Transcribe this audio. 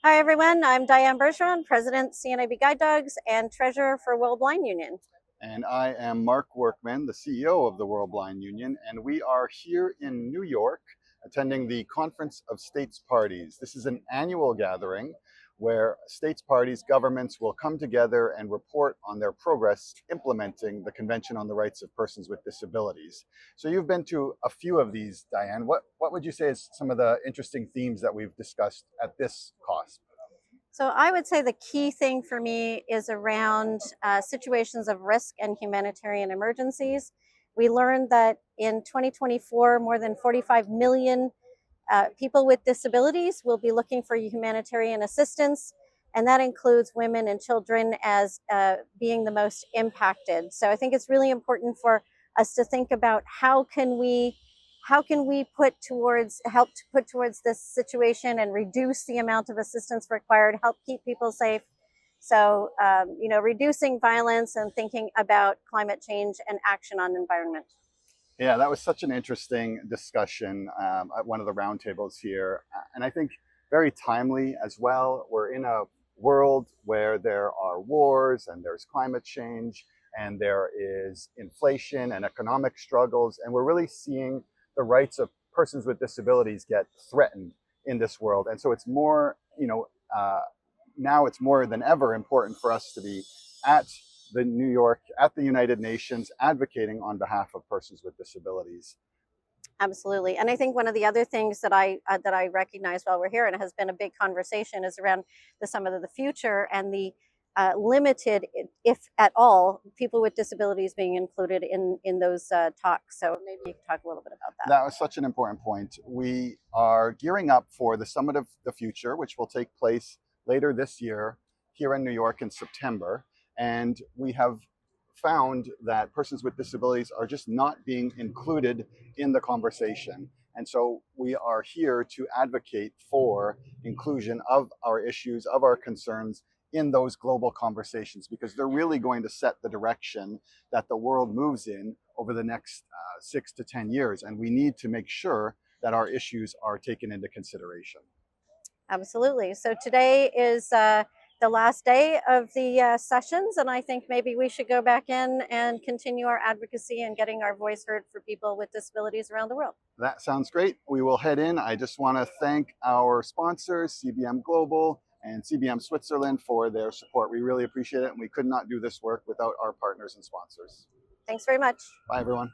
Hi everyone, I'm Diane Bergeron, President, CNIB Guide Dogs, and Treasurer for World Blind Union. And I am Mark Workman, the CEO of the World Blind Union, and we are here in New York attending the Conference of States Parties. This is an annual gathering where states parties, governments will come together and report on their progress implementing the Convention on the Rights of Persons with Disabilities. So you've been to a few of these, Diane. What would you say is some of the interesting themes that we've discussed at this COSP? So I would say the key thing for me is around situations of risk and humanitarian emergencies. We learned that in 2024, more than 45 million people with disabilities will be looking for humanitarian assistance, and that includes women and children as being the most impacted. So I think it's really important for us to think about how can we help to put towards this situation and reduce the amount of assistance required, help keep people safe. So, reducing violence and thinking about climate change and action on environment. Yeah, that was such an interesting discussion at one of the roundtables here. And I think very timely as well. We're in a world where there are wars and there's climate change and there is inflation and economic struggles. And we're really seeing the rights of persons with disabilities get threatened in this world. And so it's more, now it's more than ever important for us to be at the United Nations advocating on behalf of persons with disabilities. Absolutely. And I think one of the other things that I recognize while we're here, and it has been a big conversation, is around the Summit of the Future and the limited, if at all, people with disabilities being included in those talks. So maybe you can talk a little bit about that. That was such an important point. We are gearing up for the Summit of the Future, which will take place later this year here in New York in September. And we have found that persons with disabilities are just not being included in the conversation. And so we are here to advocate for inclusion of our issues, of our concerns in those global conversations, because they're really going to set the direction that the world moves in over the next 6 to 10 years. And we need to make sure that our issues are taken into consideration. Absolutely. So today is the last day of the sessions, and I think maybe we should go back in and continue our advocacy and getting our voice heard for people with disabilities around the world. That sounds great. We will head in. I just want to thank our sponsors, CBM Global and CBM Switzerland, for their support. We really appreciate it, and we could not do this work without our partners and sponsors. Thanks very much. Bye, everyone.